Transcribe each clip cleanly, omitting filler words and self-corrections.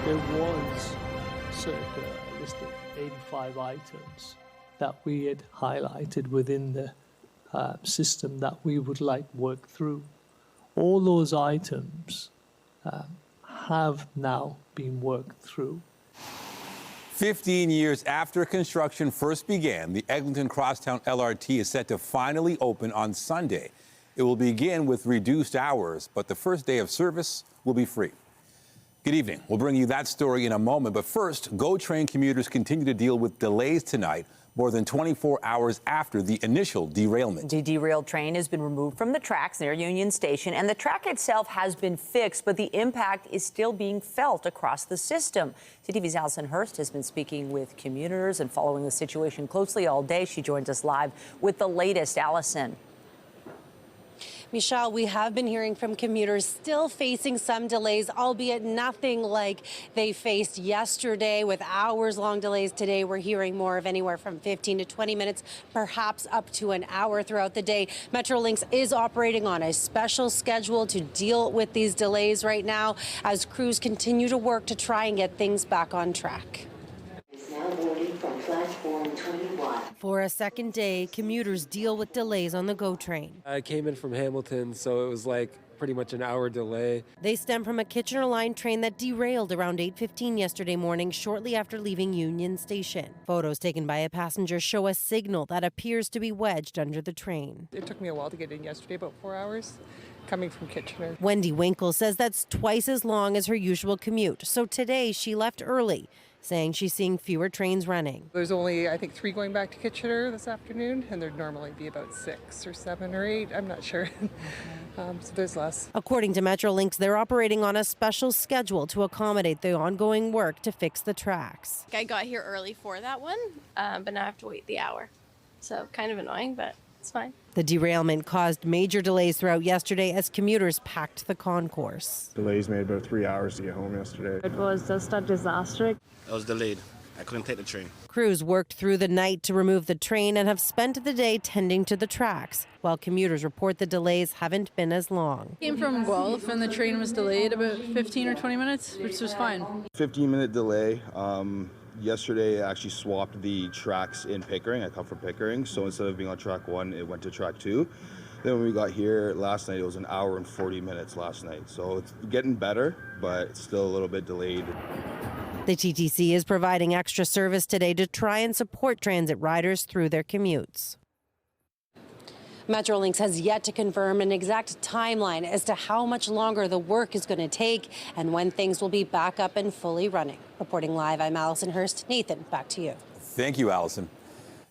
there was circa a list of 85 items that we had highlighted within the system that we would like work through. All those items have now been worked through. 15 years after construction first began, the Eglinton Crosstown LRT is set to finally open on Sunday. It will begin with reduced hours, but the first day of service will be free. Good evening. We'll bring you that story in a moment, but first, GO train commuters continue to deal with delays tonight, more than 24 hours after the initial derailment. The derailed train has been removed from the tracks near Union Station, and the track itself has been fixed, but the impact is still being felt across the system. CTV's Allison Hurst has been speaking with commuters and following the situation closely all day. She joins us live with the latest. Allison. Michelle, we have been hearing from commuters still facing some delays, albeit nothing like they faced yesterday with hours-long delays. Today, we're hearing more of anywhere from 15 to 20 minutes, perhaps up to an hour throughout the day. Metrolinx is operating on a special schedule to deal with these delays right now as crews continue to work to try and get things back on track. Now boarding from platform 21. For a second day, commuters deal with delays on the GO train. I came in from Hamilton, so it was like pretty much an hour delay. They stem from a Kitchener line train that derailed around 8:15 yesterday morning, shortly after leaving Union Station. Photos taken by a passenger show a signal that appears to be wedged under the train. It took me a while to get in yesterday, about 4 hours, coming from Kitchener. Wendy Winkle says that's twice as long as her usual commute, so today she left early, saying she's seeing fewer trains running. There's only, I think, 3 going back to Kitchener this afternoon, and there'd normally be about 6 or 7 or 8. I'm not sure. So there's less. According to Metrolinx, they're operating on a special schedule to accommodate the ongoing work to fix the tracks. I got here early for that one, but now I have to wait the hour. So kind of annoying, but it's fine. The derailment caused major delays throughout yesterday as commuters packed the concourse. Delays made about 3 hours to get home yesterday. It was just a disaster. I was delayed. I couldn't take the train. Crews worked through the night to remove the train and have spent the day tending to the tracks, while commuters report the delays haven't been as long. Came from Guelph and the train was delayed about 15 or 20 minutes, which was fine. 15-minute delay. Yesterday, I actually swapped the tracks in Pickering. I come from Pickering, so instead of being on track 1, it went to track 2. Then when we got here last night, it was an hour and 40 minutes last night. So it's getting better, but it's still a little bit delayed. The TTC is providing extra service today to try and support transit riders through their commutes. Metrolinx has yet to confirm an exact timeline as to how much longer the work is going to take and when things will be back up and fully running. Reporting live, I'm Allison Hurst. Nathan, back to you. Thank you, Allison.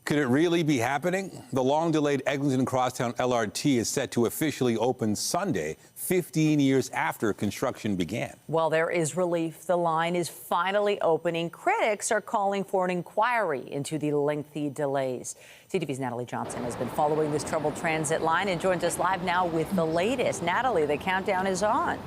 Could it really be happening? The long-delayed Eglinton Crosstown LRT is set to officially open Sunday, 15 years after construction began. Well, there is relief. The line is finally opening. Critics are calling for an inquiry into the lengthy delays. CTV's Natalie Johnson has been following this troubled transit line and joins us live now with the latest. Natalie, the countdown is on.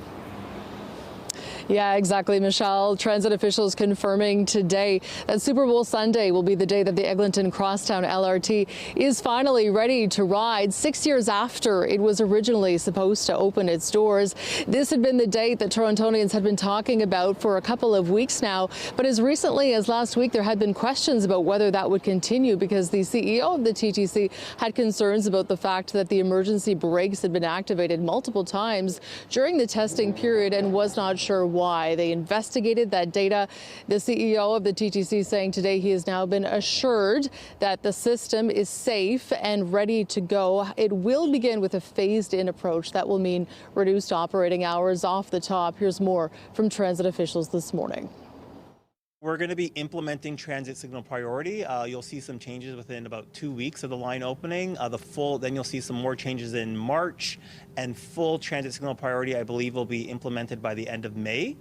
Yeah, exactly, Michelle. Transit officials confirming today that Super Bowl Sunday will be the day that the Eglinton Crosstown LRT is finally ready to ride 6 years after it was originally supposed to open its doors. This had been the date that Torontonians had been talking about for a couple of weeks now, but as recently as last week, there had been questions about whether that would continue because the CEO of the TTC had concerns about the fact that the emergency brakes had been activated multiple times during the testing period and was not sure why. They investigated that data. The CEO of the TTC saying today he has now been assured that the system is safe and ready to go. It will begin with a phased-in approach that will mean reduced operating hours off the top. Here's more from transit officials this morning. We're going to be implementing transit signal priority. You'll see some changes within about 2 weeks of the line opening. Then you'll see some more changes in March, and full transit signal priority, I believe, will be implemented by the end of May.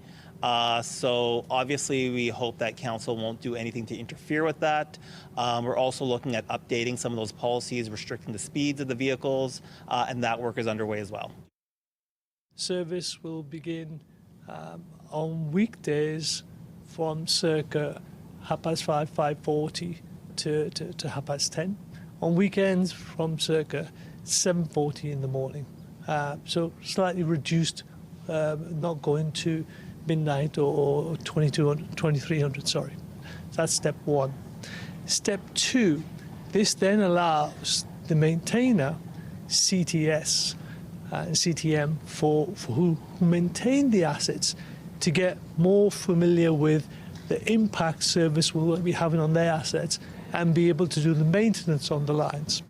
So obviously we hope that council won't do anything to interfere with that. We're also looking at updating some of those policies, restricting the speeds of the vehicles, and that work is underway as well. Service will begin on weekdays from circa 5:30, 5:40 to 10:30. On weekends from circa 7:40 in the morning. So slightly reduced, not going to midnight or 2200, 2300, sorry. That's step one. Step two, this then allows the maintainer, CTS and CTM, for who maintain the assets, to get more familiar with the impact service will be having on their assets and be able to do the maintenance on the lines.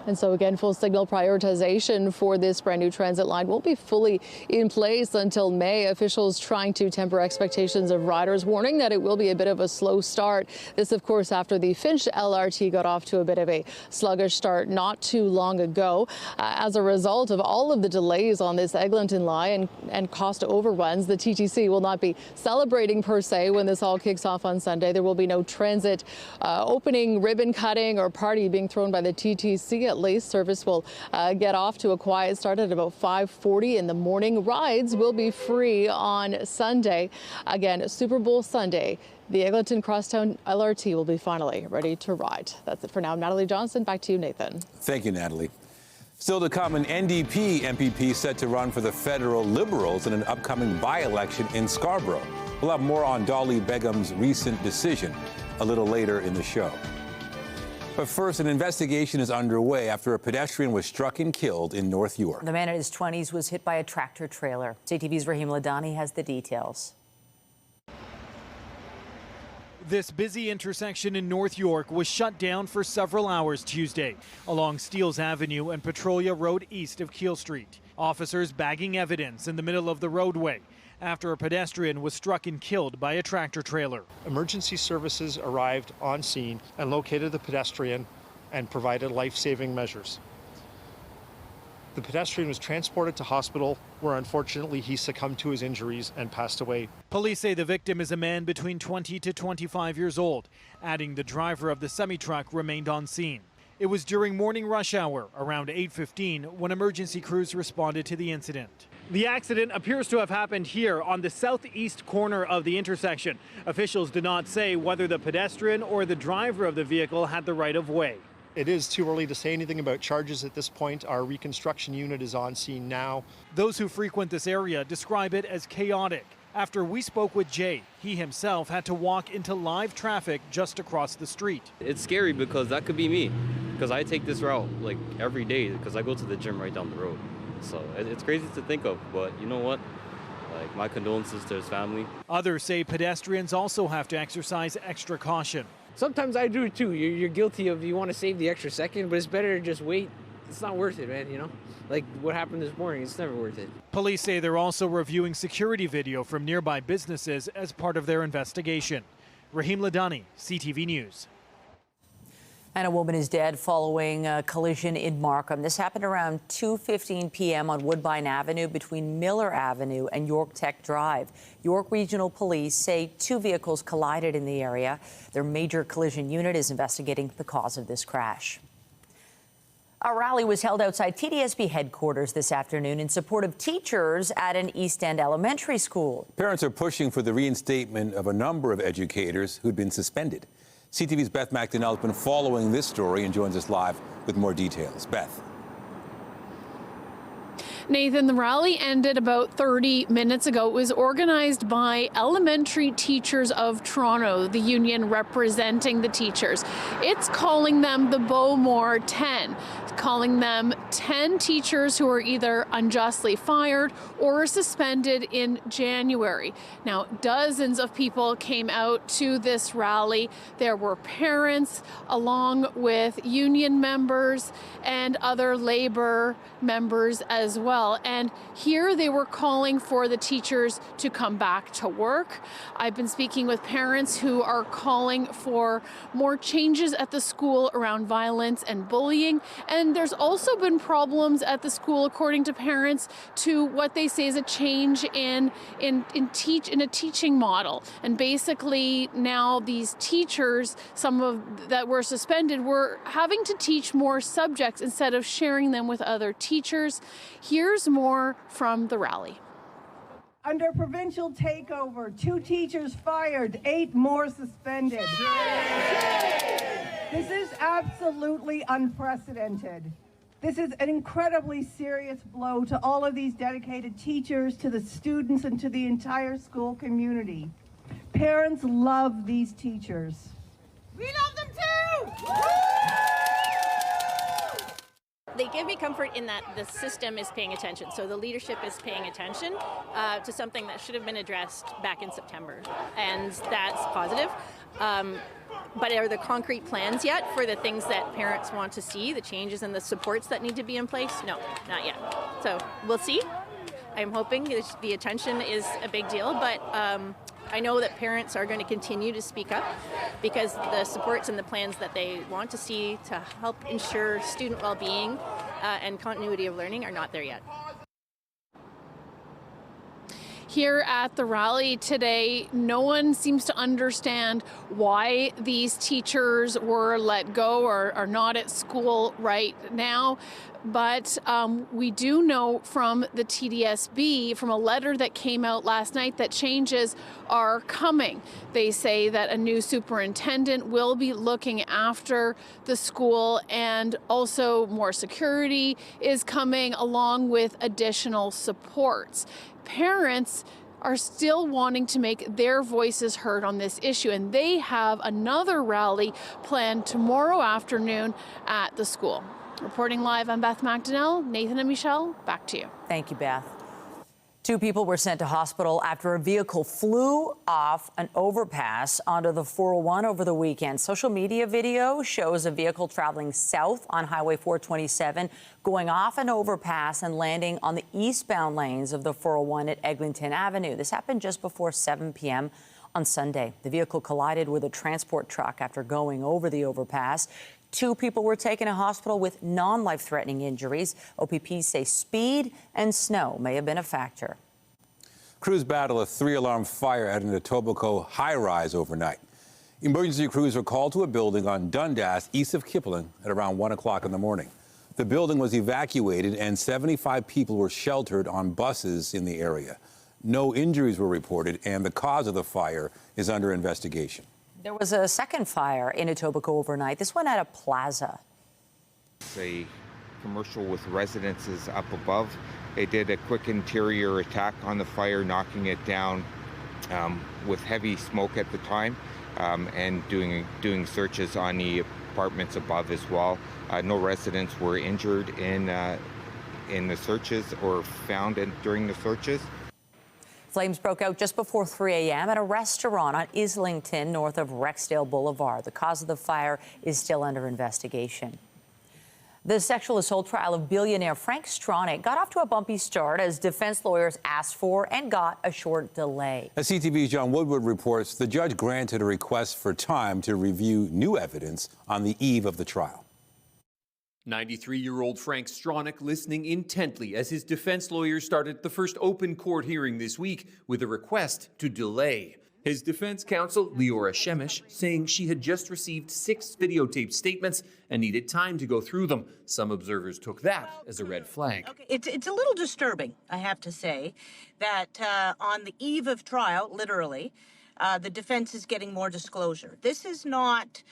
And so again, full signal prioritization for this brand new transit line will be fully in place until May. Officials trying to temper expectations of riders, warning that it will be a bit of a slow start. This, of course, after the Finch LRT got off to a bit of a sluggish start not too long ago. As a result of all of the delays on this Eglinton line and cost overruns, the TTC will not be celebrating per se when this all kicks off on Sunday. There will be no transit opening, ribbon cutting or party being thrown by the TTC. At least service will get off to a quiet start at about 5:40 in the morning. Rides will be free on Sunday. Again, Super Bowl Sunday, the Eglinton Crosstown LRT will be finally ready to ride. That's it for now. Natalie Johnson, back to you, Nathan. Thank you, Natalie. Still to come, an NDP MPP set to run for the federal Liberals in an upcoming by-election in Scarborough. We'll have more on Dolly Begum's recent decision a little later in the show. But first, an investigation is underway after a pedestrian was struck and killed in North York. The man in his 20s was hit by a tractor trailer. CTV's Rahim Ladani has the details. This busy intersection in North York was shut down for several hours Tuesday along Steeles Avenue and Petrolia Road east of Keele Street. Officers bagging evidence in the middle of the roadway after a pedestrian was struck and killed by a tractor trailer. Emergency services arrived on scene and located the pedestrian and provided life-saving measures. The pedestrian was transported to hospital, where unfortunately he succumbed to his injuries and passed away. Police say the victim is a man between 20 to 25 years old, adding the driver of the semi-truck remained on scene. It was during morning rush hour, around 8:15, when emergency crews responded to the incident. The accident appears to have happened here on the southeast corner of the intersection. Officials did not say whether the pedestrian or the driver of the vehicle had the right of way. It is too early to say anything about charges at this point. Our reconstruction unit is on scene now. Those who frequent this area describe it as chaotic. After we spoke with Jay, he himself had to walk into live traffic just across the street. It's scary because that could be me, because I take this route like every day because I go to the gym right down the road. So it's crazy to think of, but you know what? Like, my condolences to his family. Others say pedestrians also have to exercise extra caution. Sometimes I do it too. You're guilty of, you want to save the extra second, but it's better to just wait. It's not worth it, man, you know? Like what happened this morning, it's never worth it. Police say they're also reviewing security video from nearby businesses as part of their investigation. Rahim Ladani, CTV News. And a woman is dead following a collision in Markham. This happened around 2:15 p.m. on Woodbine Avenue between Miller Avenue and York Tech Drive. York Regional Police say two vehicles collided in the area. Their major collision unit is investigating the cause of this crash. A rally was held outside TDSB headquarters this afternoon in support of teachers at an East End elementary school. Parents are pushing for the reinstatement of a number of educators who'd been suspended. CTV's Beth McDonnell has been following this story and joins us live with more details. Beth. Nathan, the rally ended about 30 minutes ago. It was organized by Elementary Teachers of Toronto, the union representing the teachers. It's calling them the Bowmore 10, calling them 10 teachers who are either unjustly fired or suspended in January. Now, dozens of people came out to this rally. There were parents along with union members and other labor members as well. And here they were calling for the teachers to come back to work. I've been speaking with parents who are calling for more changes at the school around violence and bullying. And there's also been problems at the school, according to parents, to what they say is a change in a teaching model. And basically now these teachers, some of that were suspended, were having to teach more subjects instead of sharing them with other teachers. Here's more from the rally. Under provincial takeover, 2 teachers fired, 8 more suspended. This is absolutely unprecedented. This is an incredibly serious blow to all of these dedicated teachers, to the students, and to the entire school community. Parents love these teachers. We love them too! They give me comfort in that the system is paying attention. So the leadership is paying attention to something that should have been addressed back in September. And that's positive. But are there concrete plans yet for the things that parents want to see, the changes and the supports that need to be in place? No, not yet. So we'll see. I'm hoping the attention is a big deal, but I know that parents are going to continue to speak up because the supports and the plans that they want to see to help ensure student well-being and continuity of learning are not there yet. Here at the rally today, no one seems to understand why these teachers were let go or are not at school right now. But we do know from the TDSB, from a letter that came out last night, that changes are coming. They say that a new superintendent will be looking after the school, and also more security is coming along with additional supports. Parents are still wanting to make their voices heard on this issue, and they have another rally planned tomorrow afternoon at the school. Reporting live, I'm Beth McDonnell. Nathan and Michelle, back to you. Thank you, Beth. 2 people were sent to hospital after a vehicle flew off an overpass onto the 401 over the weekend. Social media video shows a vehicle traveling south on Highway 427 going off an overpass and landing on the eastbound lanes of the 401 at Eglinton Avenue. This happened just before 7 p.m. on Sunday. The vehicle collided with a transport truck after going over the overpass. 2 people were taken to hospital with non-life-threatening injuries. OPP say speed and snow may have been a factor. Crews battle a 3-alarm fire at an Etobicoke high-rise overnight. Emergency crews were called to a building on Dundas, east of Kipling, at around 1 o'clock in the morning. The building was evacuated and 75 people were sheltered on buses in the area. No injuries were reported, and the cause of the fire is under investigation. There was a second fire in Etobicoke overnight, this one at a plaza. It's a commercial with residences up above. They did a quick interior attack on the fire, knocking it down with heavy smoke at the time, and doing searches on the apartments above as well. No residents were injured in the searches or found during the searches. Flames broke out just before 3 a.m. at a restaurant on Islington, north of Rexdale Boulevard. The cause of the fire is still under investigation. The sexual assault trial of billionaire Frank Stronach got off to a bumpy start as defense lawyers asked for and got a short delay. As CTV's John Woodward reports, the judge granted a request for time to review new evidence on the eve of the trial. 93-year-old Frank Stronach listening intently as his defense lawyers started the first open court hearing this week with a request to delay. His defense counsel, Leora Shemish, saying she had just received 6 videotaped statements and needed time to go through them. Some observers took that as a red flag. Okay. It's a little disturbing, I have to say, that on the eve of trial, literally, the defense is getting more disclosure. This is not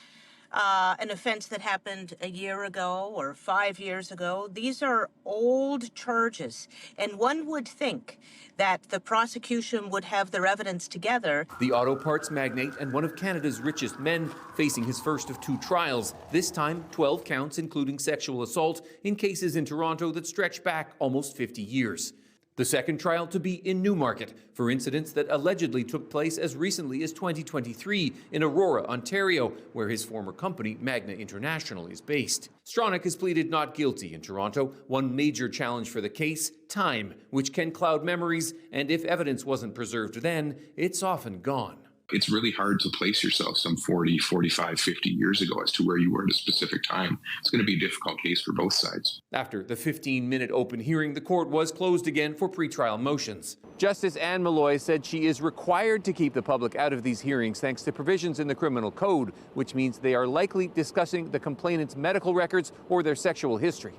an offense that happened a year ago or 5 years ago. These are old charges, and one would think that the prosecution would have their evidence together. The auto parts magnate and one of Canada's richest men facing his first of 2 trials, this time 12 counts including sexual assault in cases in Toronto that stretch back almost 50 years. The second trial to be in Newmarket for incidents that allegedly took place as recently as 2023 in Aurora, Ontario, where his former company, Magna International, is based. Stronach has pleaded not guilty in Toronto. One major challenge for the case, time, which can cloud memories, and if evidence wasn't preserved then, it's often gone. It's really hard to place yourself some 40, 45, 50 years ago as to where you were at a specific time. It's going to be a difficult case for both sides. After the 15-minute open hearing, the court was closed again for pretrial motions. Justice Anne Malloy said she is required to keep the public out of these hearings thanks to provisions in the criminal code, which means they are likely discussing the complainant's medical records or their sexual history.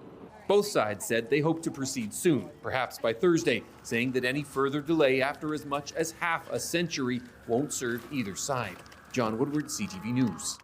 Both sides said they hope to proceed soon, perhaps by Thursday, saying that any further delay after as much as half a century won't serve either side. John Woodward, CTV News.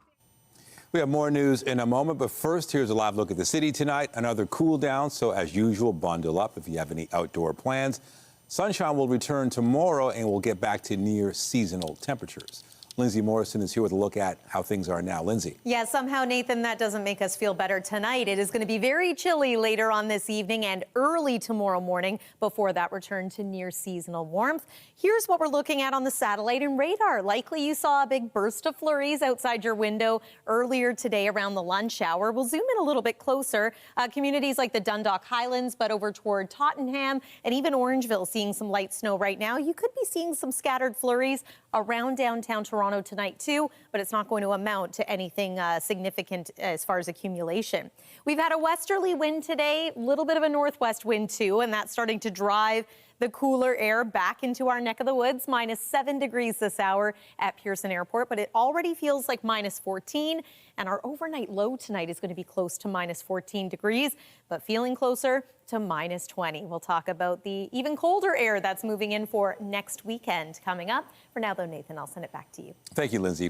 We have more news in a moment, but first, here's a live look at the city tonight. Another cool down, so as usual, bundle up if you have any outdoor plans. Sunshine will return tomorrow, and we'll get back to near seasonal temperatures. Lindsay Morrison is here with a look at how things are now. Lindsay. Yeah, somehow, Nathan, that doesn't make us feel better tonight. It is going to be very chilly later on this evening and early tomorrow morning before that return to near seasonal warmth. Here's what we're looking at on the satellite and radar. Likely you saw a big burst of flurries outside your window earlier today around the lunch hour. We'll zoom in a little bit closer. Communities like the Dundalk Highlands, but over toward Tottenham and even Orangeville seeing some light snow right now. You could be seeing some scattered flurries around downtown Toronto tonight too, but it's not going to amount to anything significant as far as accumulation. We've had a westerly wind today, a little bit of a northwest wind too, and that's starting to drive the cooler air back into our neck of the woods. -7 degrees this hour at Pearson Airport, but it already feels like -14, and our overnight low tonight is going to be close to -14 degrees, but feeling closer to -20. We'll talk about the even colder air that's moving in for next weekend coming up. For now, though, Nathan, I'll send it back to you. Thank you, Lindsay.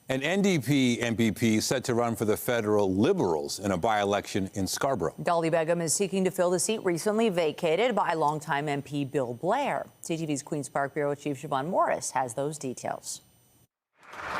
An NDP MPP set to run for the federal Liberals in a by-election in Scarborough. Dolly Begum is seeking to fill the seat recently vacated by longtime MP Bill Blair. CTV's Queen's Park Bureau Chief Siobhan Morris has those details.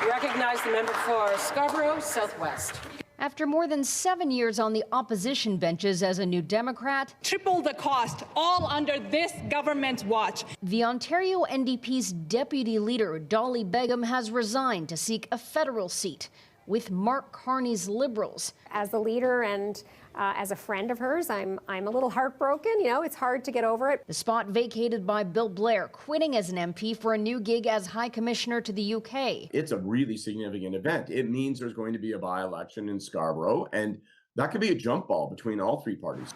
Recognize the member for Scarborough Southwest. After more than 7 years on the opposition benches as a New Democrat, Triple the cost, all under this government's watch. The Ontario NDP's deputy leader, Dolly Begum, has resigned to seek a federal seat with Mark Carney's Liberals. As a leader and as a friend of hers, I'm a little heartbroken. You know, it's hard to get over it. The spot vacated by Bill Blair, quitting as an MP for a new gig as High Commissioner to the UK. It's a really significant event. It means there's going to be a by-election in Scarborough, and that could be a jump ball between all three parties.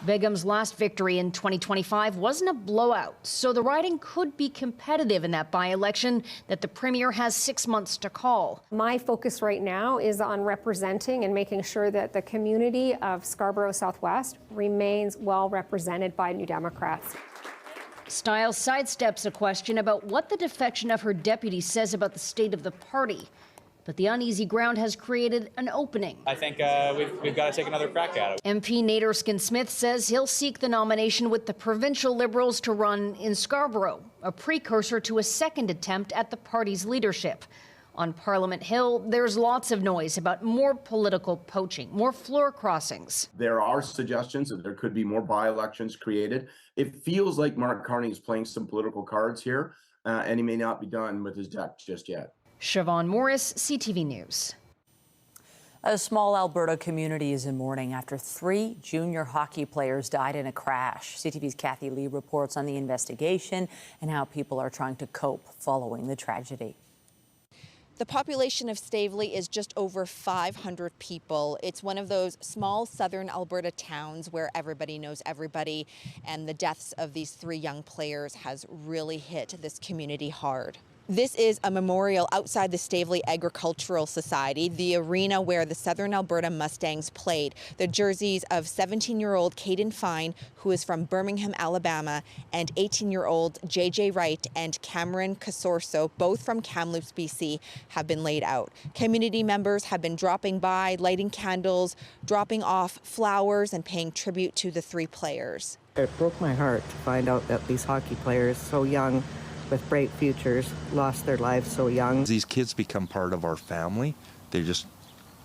Begum's last victory in 2025 wasn't a blowout, so the riding could be competitive in that by-election that the Premier has 6 months to call. My focus right now is on representing and making sure that the community of Scarborough Southwest remains well represented by New Democrats. Stiles sidesteps a question about what the defection of her deputy says about the state of the party. But the uneasy ground has created an opening. I think we've got to take another crack at it. MP Nate Erskine-Smith says he'll seek the nomination with the provincial Liberals to run in Scarborough, a precursor to a second attempt at the party's leadership. On Parliament Hill, there's lots of noise about more political poaching, more floor crossings. There are suggestions that there could be more by-elections created. It feels like Mark Carney is playing some political cards here, and he may not be done with his deck just yet. Siobhan Morris, CTV News. A small Alberta community is in mourning after 3 junior hockey players died in a crash. CTV's Kathy Lee reports on the investigation and how people are trying to cope following the tragedy. The population of Stavely is just over 500 people. It's one of those small southern Alberta towns where everybody knows everybody, and the deaths of these 3 young players has really hit this community hard. This is a memorial outside the Stavely Agricultural Society, the arena where the Southern Alberta Mustangs played. The jerseys of 17-year-old Caden Fine, who is from Birmingham, Alabama, and 18-year-old JJ Wright and Cameron Casorso, both from Kamloops, BC, have been laid out. Community members have been dropping by, lighting candles, dropping off flowers, and paying tribute to the 3 players. It broke my heart to find out that these hockey players, so young, with bright futures, lost their lives so young. These kids become part of our family. They're just,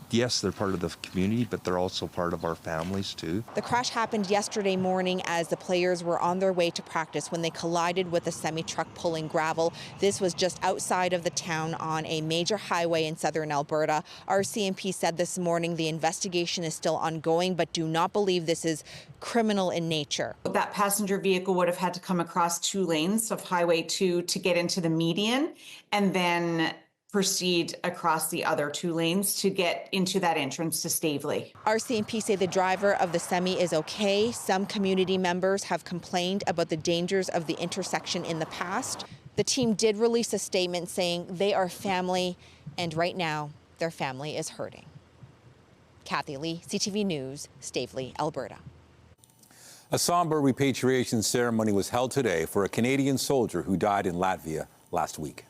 yes, they're part of the community, but they're also part of our families too. The crash happened yesterday morning as the players were on their way to practice when they collided with a semi-truck pulling gravel. This was just outside of the town on a major highway in southern Alberta. RCMP said this morning the investigation is still ongoing, but do not believe this is criminal in nature. That passenger vehicle would have had to come across 2 lanes of Highway 2 to get into the median, and then proceed across the other 2 lanes to get into that entrance to Stavely. RCMP say the driver of the semi is okay. Some community members have complained about the dangers of the intersection in the past. The team did release a statement saying they are family, and right now their family is hurting. Kathy Lee, CTV News, Stavely, Alberta. A somber repatriation ceremony was held today for a Canadian soldier who died in Latvia last week.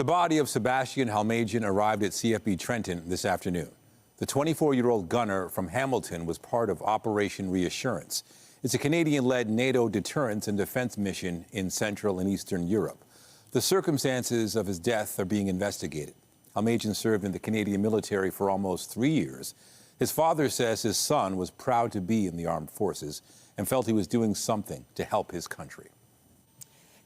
The body of Sebastian Halmagian arrived at CFB Trenton this afternoon. The 24-year-old gunner from Hamilton was part of Operation Reassurance. It's a Canadian-led NATO deterrence and defense mission in Central and Eastern Europe. The circumstances of his death are being investigated. Halmagian served in the Canadian military for almost 3 years. His father says his son was proud to be in the armed forces and felt he was doing something to help his country.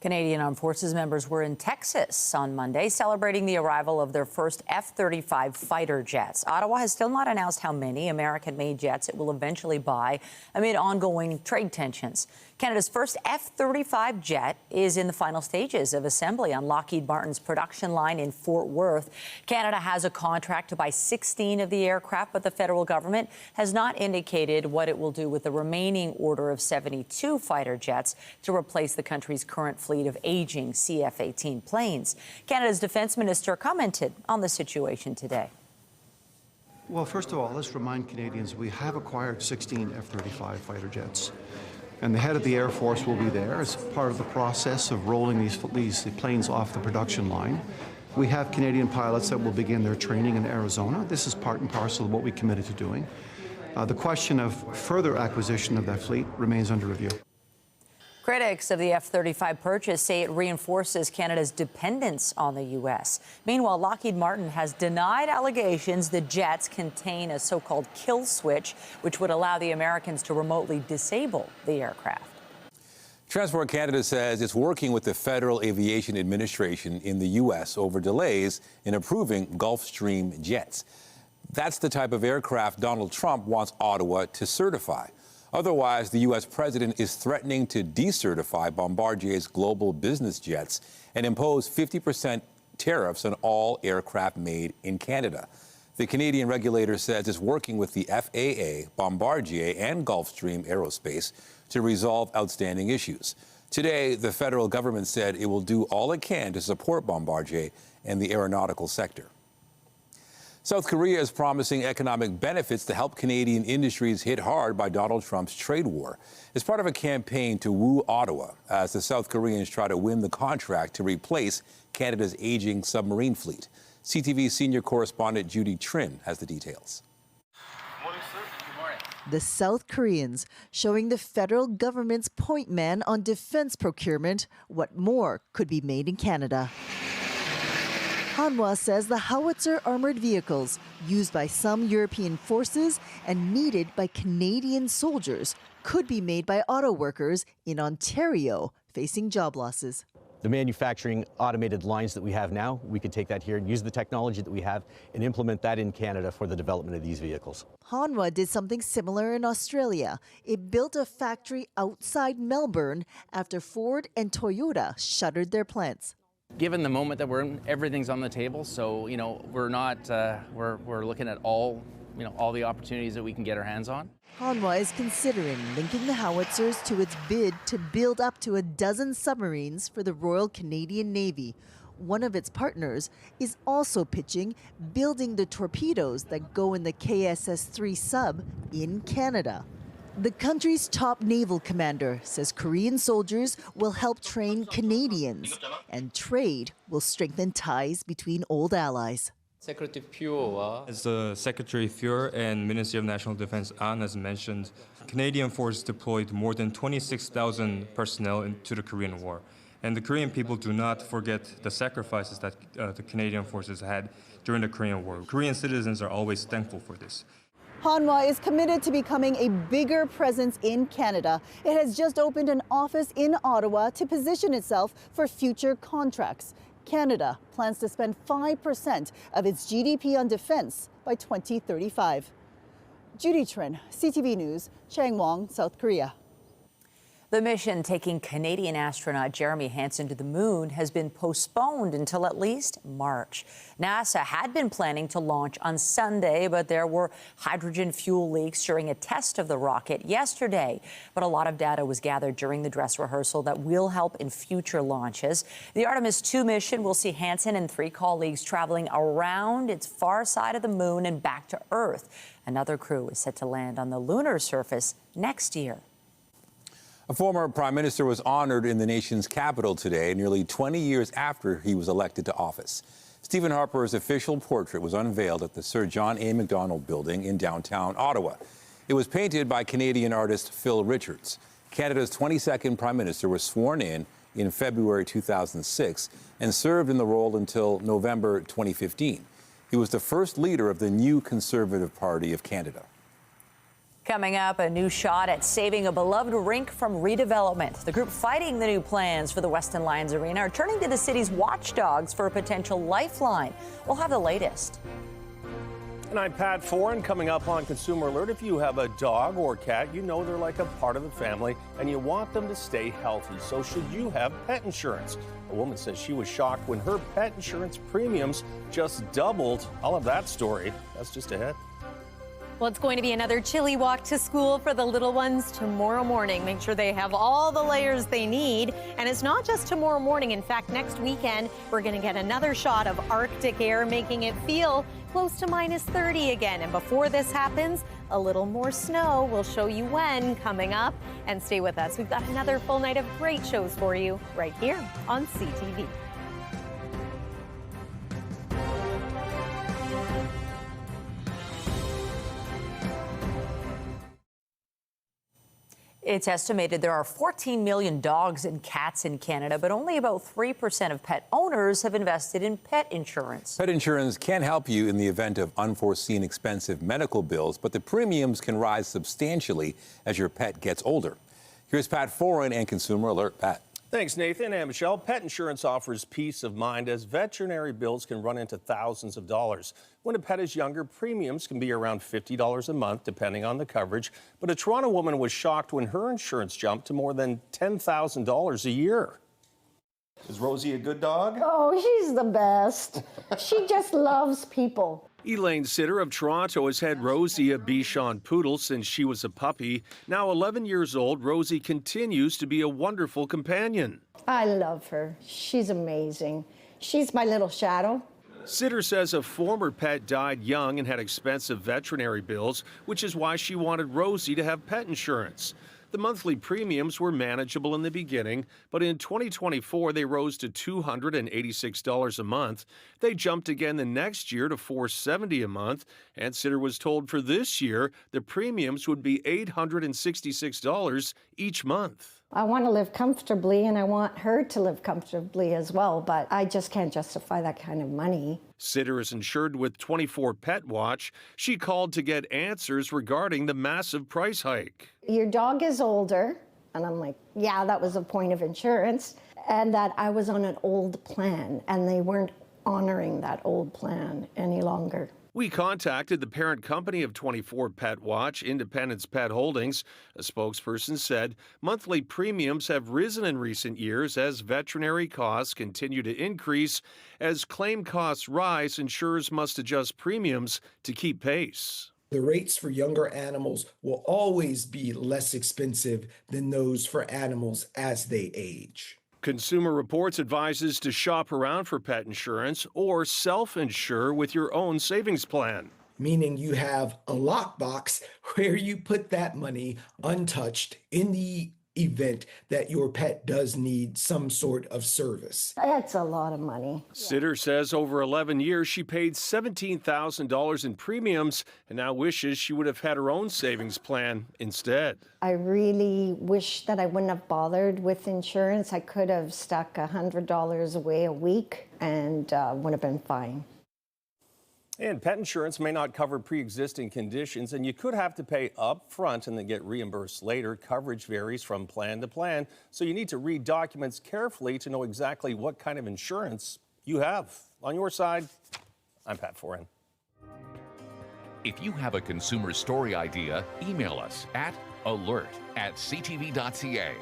Canadian Armed Forces members were in Texas on Monday celebrating the arrival of their first F-35 fighter jets. Ottawa has still not announced how many American-made jets it will eventually buy amid ongoing trade tensions. Canada's first F-35 jet is in the final stages of assembly on Lockheed Martin's production line in Fort Worth. Canada has a contract to buy 16 of the aircraft, but the federal government has not indicated what it will do with the remaining order of 72 fighter jets to replace the country's current fleet of aging CF-18 planes. Canada's defense minister commented on the situation today. Well, first of all, let's remind Canadians we have acquired 16 F-35 fighter jets. And the head of the Air Force will be there as part of the process of rolling these planes off the production line. We have Canadian pilots that will begin their training in Arizona. This is part and parcel of what we committed to doing. The question of further acquisition of that fleet remains under review. Critics of the F-35 purchase say it reinforces Canada's dependence on the U.S. Meanwhile, Lockheed Martin has denied allegations the jets contain a so-called kill switch, which would allow the Americans to remotely disable the aircraft. Transport Canada says it's working with the Federal Aviation Administration in the U.S. over delays in approving Gulfstream jets. That's the type of aircraft Donald Trump wants Ottawa to certify. Otherwise, the U.S. president is threatening to decertify Bombardier's global business jets and impose 50% tariffs on all aircraft made in Canada. The Canadian regulator says it's working with the FAA, Bombardier, and Gulfstream Aerospace to resolve outstanding issues. Today, the federal government said it will do all it can to support Bombardier and the aeronautical sector. South Korea is promising economic benefits to help Canadian industries hit hard by Donald Trump's trade war. It's part of a campaign to woo Ottawa as the South Koreans try to win the contract to replace Canada's aging submarine fleet. CTV senior correspondent Judy Trin has the details. The South Koreans showing the federal government's point man on defense procurement what more could be made in Canada. Hanwha says the howitzer armored vehicles used by some European forces and needed by Canadian soldiers could be made by auto workers in Ontario facing job losses. The manufacturing automated lines that we have now, we could take that here and use the technology that we have and implement that in Canada for the development of these vehicles. Hanwha did something similar in Australia. It built a factory outside Melbourne after Ford and Toyota shuttered their plants. Given the moment that we're in, everything's on the table. So, we're not, we're looking at all the opportunities that we can get our hands on. Hanwha is considering linking the howitzers to its bid to build up to a dozen submarines for the Royal Canadian Navy. One of its partners is also pitching building the torpedoes that go in the KSS-3 sub in Canada. The country's top naval commander says Korean soldiers will help train Canadians, and trade will strengthen ties between old allies. As the Secretary Fuhr and Ministry of National Defense An has mentioned, Canadian forces deployed more than 26,000 personnel into the Korean War. And the Korean people do not forget the sacrifices that the Canadian forces had during the Korean War. Korean citizens are always thankful for this. Hanwha is committed to becoming a bigger presence in Canada. It has just opened an office in Ottawa to position itself for future contracts. Canada plans to spend 5% of its GDP on defense by 2035. Judy Trin, CTV News, Changwon, South Korea. The mission taking Canadian astronaut Jeremy Hansen to the moon has been postponed until at least March. NASA had been planning to launch on Sunday, but there were hydrogen fuel leaks during a test of the rocket yesterday. But a lot of data was gathered during the dress rehearsal that will help in future launches. The Artemis 2 mission will see Hansen and 3 colleagues traveling around its far side of the moon and back to Earth. Another crew is set to land on the lunar surface next year. A former prime minister was honored in the nation's capital today, nearly 20 years after he was elected to office. Stephen Harper's official portrait was unveiled at the Sir John A. Macdonald Building in downtown Ottawa. It was painted by Canadian artist Phil Richards. Canada's 22nd prime minister was sworn in February 2006 and served in the role until November 2015. He was the first leader of the new Conservative Party of Canada. Coming up, a new shot at saving a beloved rink from redevelopment. The group fighting the new plans for the Weston Lions Arena are turning to the city's watchdogs for a potential lifeline. We'll have the latest. And I'm Pat Foran. Coming up on Consumer Alert, if you have a dog or cat, you know they're like a part of the family and you want them to stay healthy. So should you have pet insurance? A woman says she was shocked when her pet insurance premiums just doubled. All of that story, that's just ahead. Well, it's going to be another chilly walk to school for the little ones tomorrow morning. Make sure they have all the layers they need. And it's not just tomorrow morning. In fact, next weekend, we're going to get another shot of Arctic air, making it feel close to minus 30 again. And before this happens, a little more snow. We'll show you when coming up. And stay with us. We've got another full night of great shows for you right here on CTV. It's estimated there are 14 million dogs and cats in Canada, but only about 3% of pet owners have invested in pet insurance. Pet insurance can help you in the event of unforeseen expensive medical bills, but the premiums can rise substantially as your pet gets older. Here's Pat Foran and Consumer Alert. Pat. Thanks, Nathan and Michelle. Pet insurance offers peace of mind as veterinary bills can run into thousands of dollars. When a pet is younger, premiums can be around $50 a month, depending on the coverage. But a Toronto woman was shocked when her insurance jumped to more than $10,000 a year. Is Rosie a good dog? Oh, she's the best. She just loves people. Elaine Sitter of Toronto has had Rosie, a Bichon poodle, since she was a puppy. Now 11 years old, Rosie continues to be a wonderful companion. I love her. She's amazing. She's my little shadow. Sitter says a former pet died young and had expensive veterinary bills, which is why she wanted Rosie to have pet insurance. The monthly premiums were manageable in the beginning, but in 2024 they rose to $286 a month. They jumped again the next year to $470 a month, and Sitter was told for this year the premiums would be $866 each month. I want to live comfortably, and I want her to live comfortably as well, but I just can't justify that kind of money. Sitter is insured with 24 Pet Watch. She called to get answers regarding the massive price hike. Your dog is older, and I'm like, yeah, that was a point of insurance, and that I was on an old plan, and they weren't honoring that old plan any longer. We contacted the parent company of 24 Pet Watch, Independence Pet Holdings. A spokesperson said monthly premiums have risen in recent years as veterinary costs continue to increase. As claim costs rise, insurers must adjust premiums to keep pace. The rates for younger animals will always be less expensive than those for animals as they age. Consumer Reports advises to shop around for pet insurance or self-insure with your own savings plan. Meaning you have a lockbox where you put that money untouched in the event that your pet does need some sort of service. That's a lot of money. Sitter says over 11 years she paid $17,000 in premiums and now wishes she would have had her own savings plan instead. I really wish that I wouldn't have bothered with insurance. I could have stuck $100 away a week and would have been fine. And pet insurance may not cover pre-existing conditions, and you could have to pay up front and then get reimbursed later. Coverage varies from plan to plan, so you need to read documents carefully to know exactly what kind of insurance you have. On your side, I'm Pat Foran. If you have a consumer story idea, email us at alert@ctv.ca.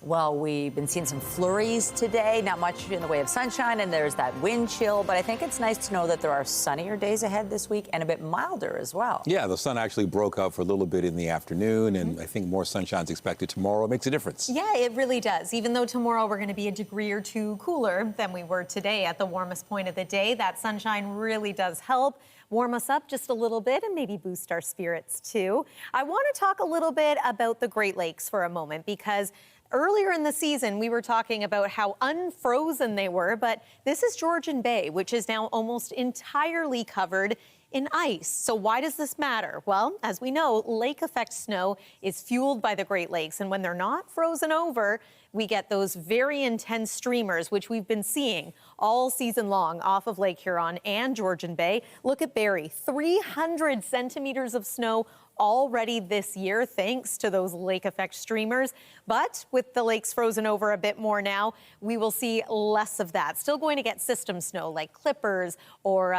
Well, we've been seeing some flurries today, not much in the way of sunshine, and there's that wind chill, but I think it's nice to know that there are sunnier days ahead this week and a bit milder as well. Yeah, the sun actually broke out for a little bit in the afternoon, and I think more sunshine's expected tomorrow. It makes a difference. Yeah, it really does. Even though tomorrow we're going to be a degree or two cooler than we were today at the warmest point of the day, that sunshine really does help warm us up just a little bit and maybe boost our spirits too. I want to talk a little bit about the Great Lakes for a moment, because earlier in the season, we were talking about how unfrozen they were, but this is Georgian Bay, which is now almost entirely covered in ice. So why does this matter? Well, as we know, lake effect snow is fueled by the Great Lakes, and when they're not frozen over, we get those very intense streamers, which we've been seeing all season long off of Lake Huron and Georgian Bay. Look at Barrie, 300 centimeters of snow already this year, thanks to those lake effect streamers. But with the lakes frozen over a bit more now, we will see less of that. Still going to get system snow like Clippers or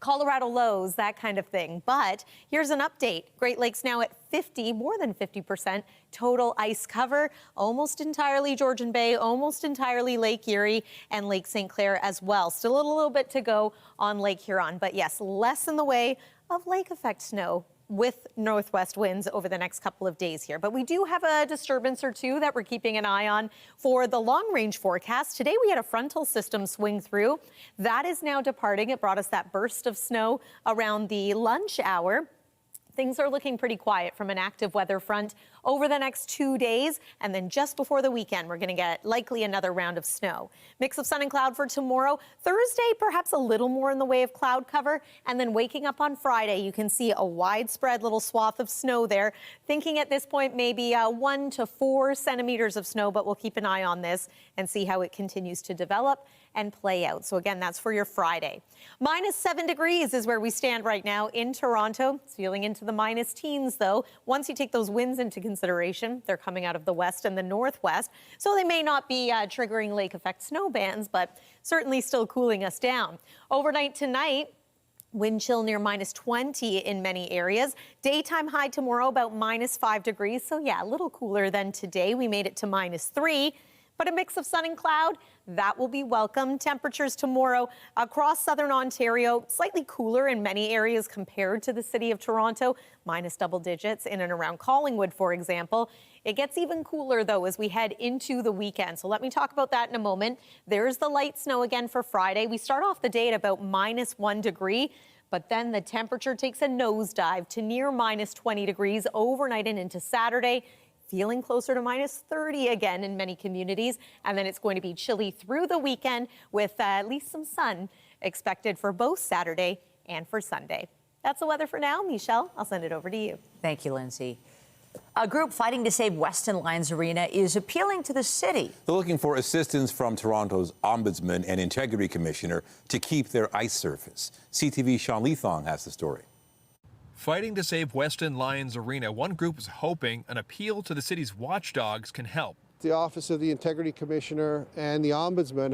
Colorado Lows, that kind of thing. But here's an update. Great Lakes now at 50, more than 50% total ice cover, almost entirely Georgian Bay, almost entirely Lake Erie and Lake St. Clair as well. Still a little bit to go on Lake Huron, but yes, less in the way of lake effect snow with northwest winds over the next couple of days here. But we do have a disturbance or two that we're keeping an eye on for the long range forecast. Today we had a frontal system swing through. That is now departing. It brought us that burst of snow around the lunch hour. Things are looking pretty quiet from an active weather front over the next 2 days. And then just before the weekend, we're going to get likely another round of snow. Mix of sun and cloud for tomorrow. Thursday, perhaps a little more in the way of cloud cover. And then waking up on Friday, you can see a widespread little swath of snow there. Thinking at this point, maybe 1 to 4 centimeters of snow, but we'll keep an eye on this and see how it continues to develop and play out. So again, that's for your Friday. -7 degrees is where we stand right now in Toronto. It's feeling into the minus teens, though. Once you take those winds into consideration, they're coming out of the west and the northwest, so they may not be triggering lake effect snow bands, but certainly still cooling us down. Overnight tonight, wind chill near -20 in many areas. Daytime high tomorrow about -5 degrees. So yeah, a little cooler than today. We made it to -3. But a mix of sun and cloud, that will be welcome. Temperatures tomorrow across southern Ontario, slightly cooler in many areas compared to the city of Toronto, minus double digits in and around Collingwood, for example. It gets even cooler, though, as we head into the weekend. So let me talk about that in a moment. There's the light snow again for Friday. We start off the day at about -1 degree. But then the temperature takes a nosedive to near -20 degrees overnight and into Saturday. Feeling closer to -30 again in many communities. And then it's going to be chilly through the weekend with at least some sun expected for both Saturday and for Sunday. That's the weather for now. Michelle, I'll send it over to you. Thank you, Lindsay. A group fighting to save Weston Lions Arena is appealing to the city. They're looking for assistance from Toronto's Ombudsman and Integrity Commissioner to keep their ice surface. CTV's Sean Leathong has the story. Fighting to save Weston Lions Arena, one group is hoping an appeal to the city's watchdogs can help. The Office of the Integrity Commissioner and the Ombudsman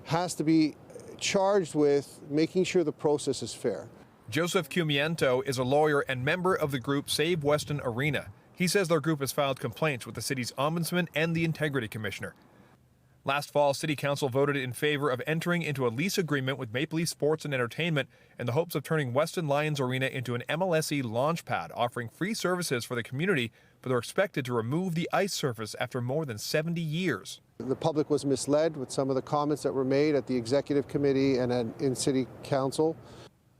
has to be charged with making sure the process is fair. Joseph Cumiento is a lawyer and member of the group Save Weston Arena. He says their group has filed complaints with the city's Ombudsman and the Integrity Commissioner. Last fall, City Council voted in favor of entering into a lease agreement with Maple Leaf Sports and Entertainment in the hopes of turning Weston Lions Arena into an MLSE launch pad, offering free services for the community, but they're expected to remove the ice surface after more than 70 years. The public was misled with some of the comments that were made at the Executive Committee and in City Council.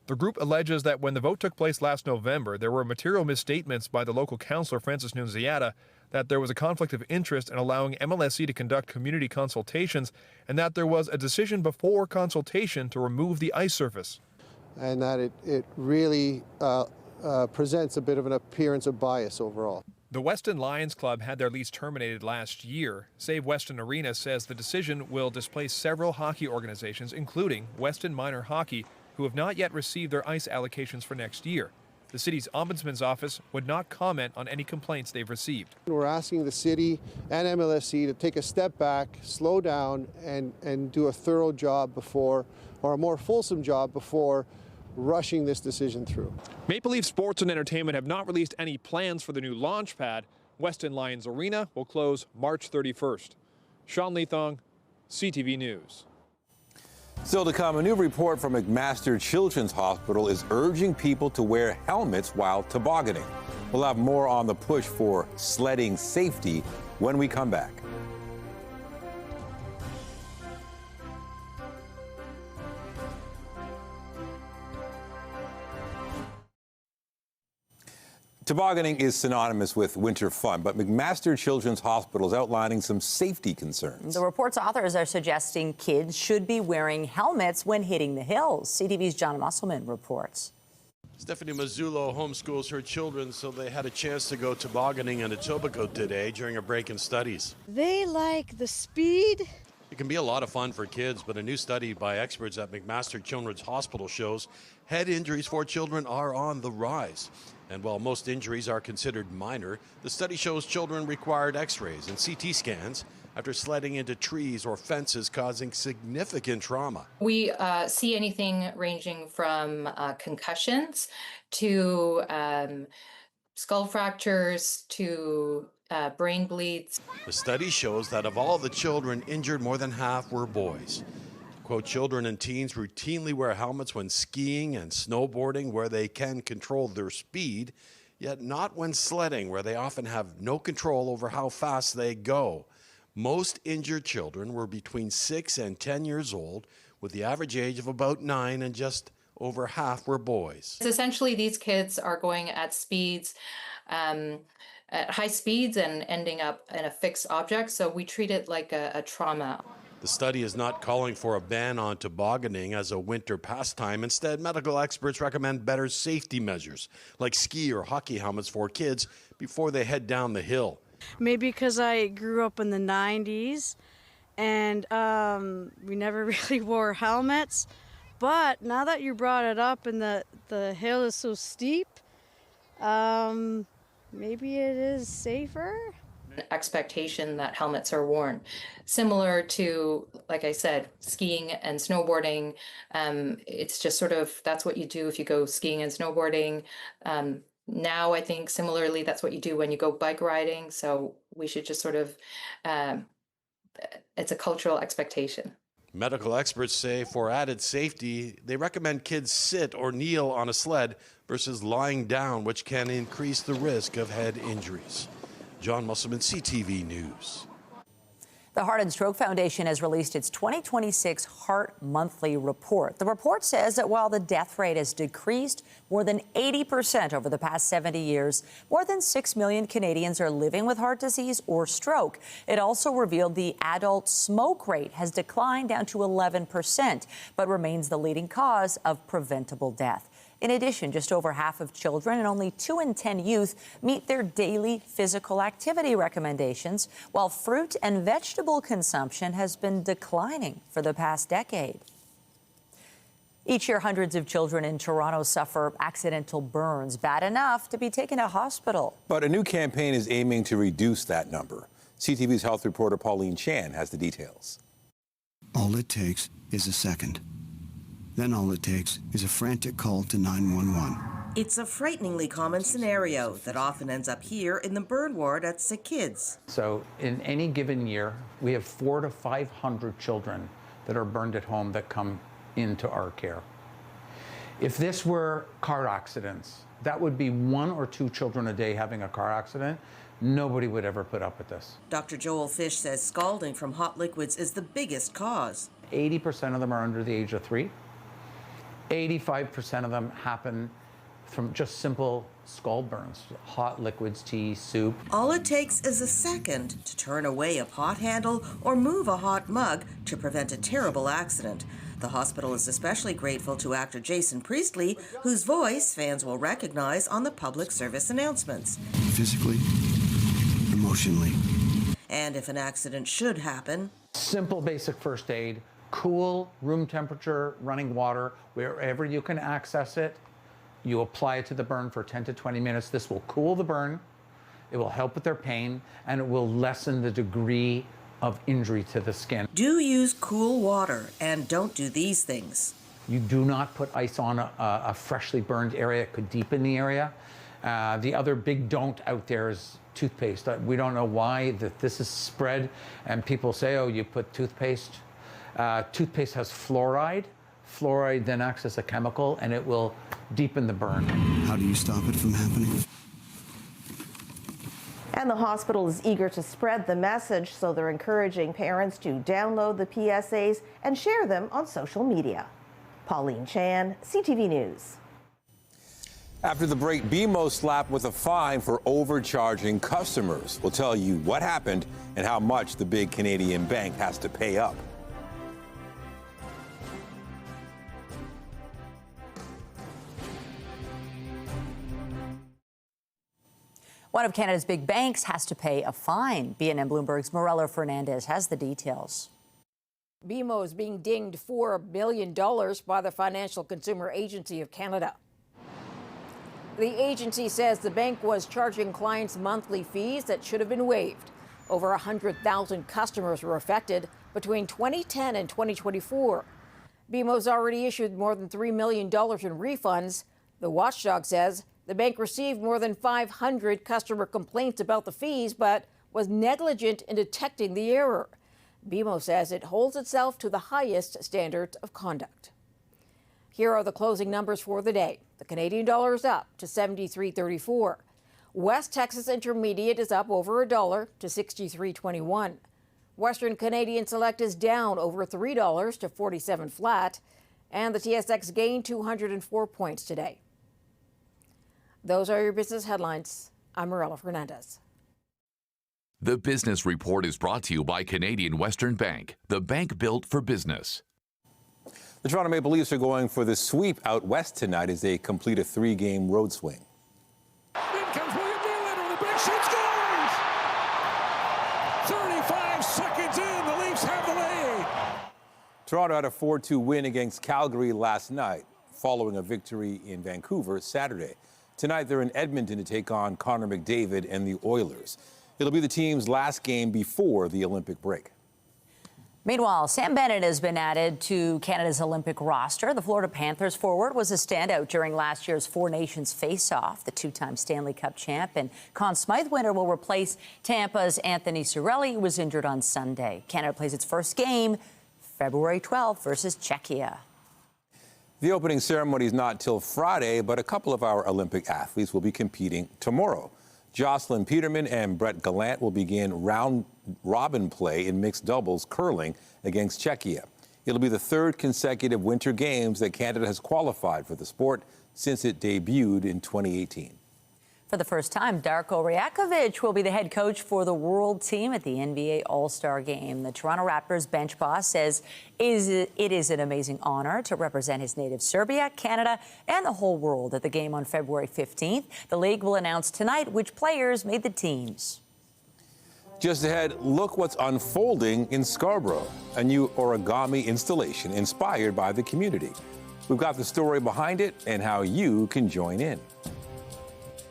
The group alleges that when the vote took place last November, there were material misstatements by the local councillor, Francis Nunziata, that there was a conflict of interest in allowing MLSE to conduct community consultations, and that there was a decision before consultation to remove the ice surface. And that it really presents a bit of an appearance of bias overall. The Weston Lions Club had their lease terminated last year. Save Weston Arena says the decision will displace several hockey organizations, including Weston Minor Hockey, who have not yet received their ice allocations for next year. The city's ombudsman's office would not comment on any complaints they've received. We're asking the city and MLSE to take a step back, slow down, and do a thorough job before, or a more fulsome job before rushing this decision through. Maple Leaf Sports and Entertainment have not released any plans for the new launch pad, Weston Lions Arena will close March 31st. Sean Leathong, CTV News. Still to come, a new report from McMaster Children's Hospital is urging people to wear helmets while tobogganing. We'll have more on the push for sledding safety when we come back. Tobogganing is synonymous with winter fun, but McMaster Children's Hospital is outlining some safety concerns. The report's authors are suggesting kids should be wearing helmets when hitting the hills. CTV's John Musselman reports. Stephanie Mazzullo homeschools her children, so they had a chance to go tobogganing in Etobicoke today during a break in studies. They like the speed. It can be a lot of fun for kids, but a new study by experts at McMaster Children's Hospital shows head injuries for children are on the rise. And while most injuries are considered minor, the study shows children required x-rays and CT scans after sledding into trees or fences, causing significant trauma. We see anything ranging from concussions to skull fractures to brain bleeds. The study shows that of all the children injured, more than half were boys. Quote, children and teens routinely wear helmets when skiing and snowboarding, where they can control their speed, yet not when sledding, where they often have no control over how fast they go. Most injured children were between 6 and 10 years old, with the average age of about 9, and just over half were boys. Essentially, these kids are going at speeds, at high speeds, and ending up in a fixed object, so we treat it like a trauma. The study is not calling for a ban on tobogganing as a winter pastime. Instead, medical experts recommend better safety measures, like ski or hockey helmets for kids before they head down the hill. Maybe because I grew up in the 90s and we never really wore helmets. But now that you brought it up and the hill is so steep, maybe it is safer. Expectation that helmets are worn. Similar to, like I said, skiing and snowboarding. It's just sort of, that's what you do if you go skiing and snowboarding. Now, I think similarly, that's what you do when you go bike riding. So we should just sort of, it's a cultural expectation. Medical experts say for added safety, they recommend kids sit or kneel on a sled versus lying down, which can increase the risk of head injuries. John Musselman, CTV News. The Heart and Stroke Foundation has released its 2026 Heart Monthly Report. The report says that while the death rate has decreased more than 80% over the past 70 years, more than 6 million Canadians are living with heart disease or stroke. It also revealed the adult smoke rate has declined down to 11%, but remains the leading cause of preventable death. In addition, just over half of children and only 2 in 10 youth meet their daily physical activity recommendations, while fruit and vegetable consumption has been declining for the past decade. Each year, hundreds of children in Toronto suffer accidental burns, bad enough to be taken to hospital. But a new campaign is aiming to reduce that number. CTV's health reporter Pauline Chan has the details. All it takes is a second. Then all it takes is a frantic call to 911. It's a frighteningly common scenario that often ends up here in the burn ward at Sick Kids. So in any given year, we have 400 to 500 children that are burned at home that come into our care. If this were car accidents, that would be 1 or 2 children a day having a car accident. Nobody would ever put up with this. Dr. Joel Fish says scalding from hot liquids is the biggest cause. 80% of them are under the age of 3. 85% of them happen from just simple scald burns, hot liquids, tea, soup. All it takes is a second to turn away a pot handle or move a hot mug to prevent a terrible accident. The hospital is especially grateful to actor Jason Priestley, whose voice fans will recognize on the public service announcements. Physically, emotionally. And if an accident should happen, simple basic first aid, cool room temperature running water wherever you can access it. You apply it to the burn for 10 to 20 minutes. This will cool the burn, it will help with their pain, and it will lessen the degree of injury to the skin. Do use cool water and don't do these things. You do not put ice on a freshly burned area. It could deepen the area. The other big don't out there is toothpaste. We don't know why that this is spread, and people say, oh, you put toothpaste. Toothpaste has fluoride. Fluoride then acts as a chemical, and it will deepen the burn. How do you stop it from happening? And the hospital is eager to spread the message, so they're encouraging parents to download the PSAs and share them on social media. Pauline Chan, CTV News. After the break, BMO slapped with a fine for overcharging customers. We'll tell you what happened and how much the big Canadian bank has to pay up. One of Canada's big banks has to pay a fine. BNN Bloomberg's Morella Fernandez has the details. BMO is being dinged $4 billion by the Financial Consumer Agency of Canada. The agency says the bank was charging clients monthly fees that should have been waived. Over 100,000 customers were affected between 2010 and 2024. BMO's already issued more than $3 million in refunds. The watchdog says the bank received more than 500 customer complaints about the fees, but was negligent in detecting the error. BMO says it holds itself to the highest standards of conduct. Here are the closing numbers for the day. The Canadian dollar is up to 73.34. West Texas Intermediate is up over $1 to 63.21. Western Canadian Select is down over $3 to 47 flat. And the TSX gained 204 points today. Those are your business headlines. I'm Morella Fernandez. The Business Report is brought to you by Canadian Western Bank, the bank built for business. The Toronto Maple Leafs are going for the sweep out west tonight as they complete a 3-game road swing. In comes William Nylander, the big shot scores! 35 seconds in, the Leafs have the lead. Toronto had a 4-2 win against Calgary last night, following a victory in Vancouver Saturday. Tonight, they're in Edmonton to take on Connor McDavid and the Oilers. It'll be the team's last game before the Olympic break. Meanwhile, Sam Bennett has been added to Canada's Olympic roster. The Florida Panthers forward was a standout during last year's Four Nations face-off. The two-time Stanley Cup champ and Conn Smythe winner will replace Tampa's Anthony Cirelli, who was injured on Sunday. Canada plays its first game February 12th versus Czechia. The opening ceremony is not till Friday, but a couple of our Olympic athletes will be competing tomorrow. Jocelyn Peterman and Brett Gallant will begin round-robin play in mixed doubles curling against Czechia. It'll be the third consecutive Winter Games that Canada has qualified for the sport since it debuted in 2018. For the first time, Darko Rajakovic will be the head coach for the world team at the NBA All-Star Game. The Toronto Raptors bench boss says it is an amazing honor to represent his native Serbia, Canada, and the whole world at the game on February 15th. The league will announce tonight which players made the teams. Just ahead, look what's unfolding in Scarborough, a new origami installation inspired by the community. We've got the story behind it and how you can join in.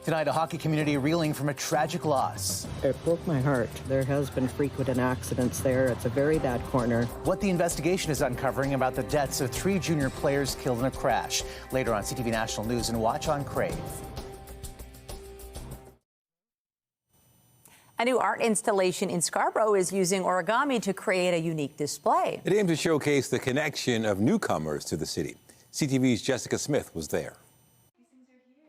Tonight, a hockey community reeling from a tragic loss. It broke my heart. There has been frequent accidents there. It's a very bad corner. What the investigation is uncovering about the deaths of 3 junior players killed in a crash. Later on CTV National News and watch on Crave. A new art installation in Scarborough is using origami to create a unique display. It aims to showcase the connection of newcomers to the city. CTV's Jessica Smith was there.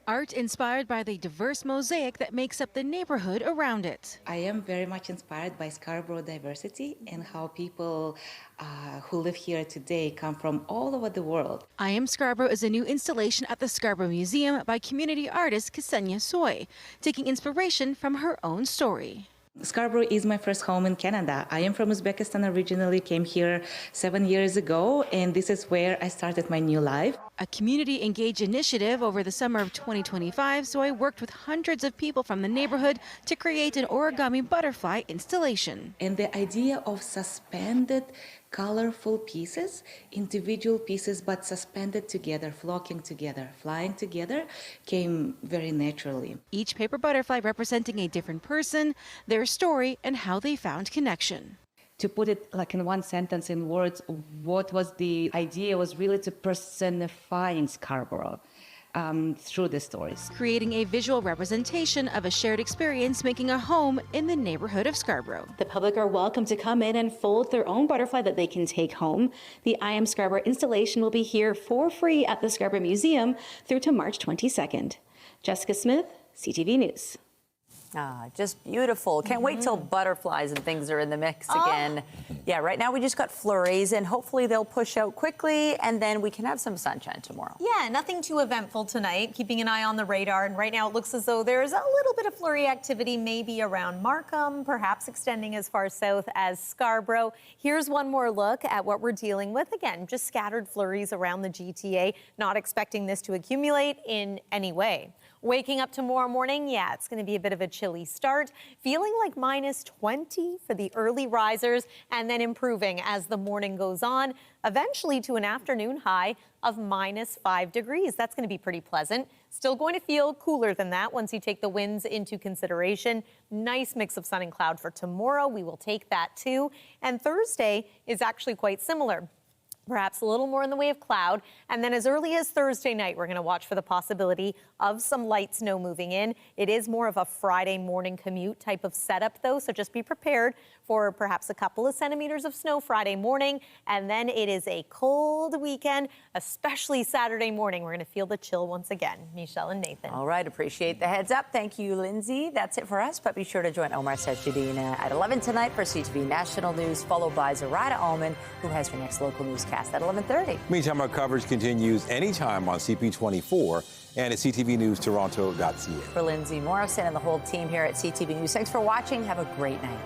Art inspired by the diverse mosaic that makes up the neighborhood around it. I am very much inspired by Scarborough diversity and how people who live here today come from all over the world. I Am Scarborough is a new installation at the Scarborough Museum by community artist Ksenia Soy, taking inspiration from her own story. Scarborough is my first home in Canada. I am from Uzbekistan originally, came here 7 years ago, and this is where I started my new life. A community engaged initiative over the summer of 2025, so I worked with hundreds of people from the neighborhood to create an origami butterfly installation. And the idea of suspended colorful pieces, individual pieces, but suspended together, flocking together, flying together, came very naturally. Each paper butterfly representing a different person, their story, and how they found connection. To put it like in one sentence in words, what was the idea was really to personifying Scarborough. through the stories. Creating a visual representation of a shared experience, making a home in the neighborhood of Scarborough. The public are welcome to come in and fold their own butterfly that they can take home. The I Am Scarborough installation will be here for free at the Scarborough Museum through to March 22nd. Jessica Smith, CTV News. Just beautiful. Can't wait till butterflies and things are in the mix again. Yeah, right now we just got flurries, and hopefully they'll push out quickly, and then we can have some sunshine tomorrow. Yeah, nothing too eventful tonight. Keeping an eye on the radar, and right now it looks as though there's a little bit of flurry activity maybe around Markham, perhaps extending as far south as Scarborough. Here's one more look at what we're dealing with. Again, just scattered flurries around the GTA, not expecting this to accumulate in any way. Waking up tomorrow morning, yeah, it's going to be a bit of a chilly start. Feeling like minus 20 for the early risers, and then improving as the morning goes on, eventually to an afternoon high of minus 5 degrees. That's going to be pretty pleasant. Still going to feel cooler than that once you take the winds into consideration. Nice mix of sun and cloud for tomorrow. We will take that too. And Thursday is actually quite similar. Perhaps a little more in the way of cloud. And then as early as Thursday night, we're going to watch for the possibility of some light snow moving in. It is more of a Friday morning commute type of setup, though, so just be prepared for perhaps a couple of centimeters of snow Friday morning. And then it is a cold weekend, especially Saturday morning. We're going to feel the chill once again. Michelle and Nathan. All right, appreciate the heads up. Thank you, Lindsay. That's it for us, but be sure to join Omar Sajidina at 11 tonight for CTV National News, followed by Zarada Allman, who has your next local newscast at 11:30. Meantime, our coverage continues anytime on CP24 and at ctvnewstoronto.ca. For Lindsay Morrison and the whole team here at CTV News, thanks for watching. Have a great night.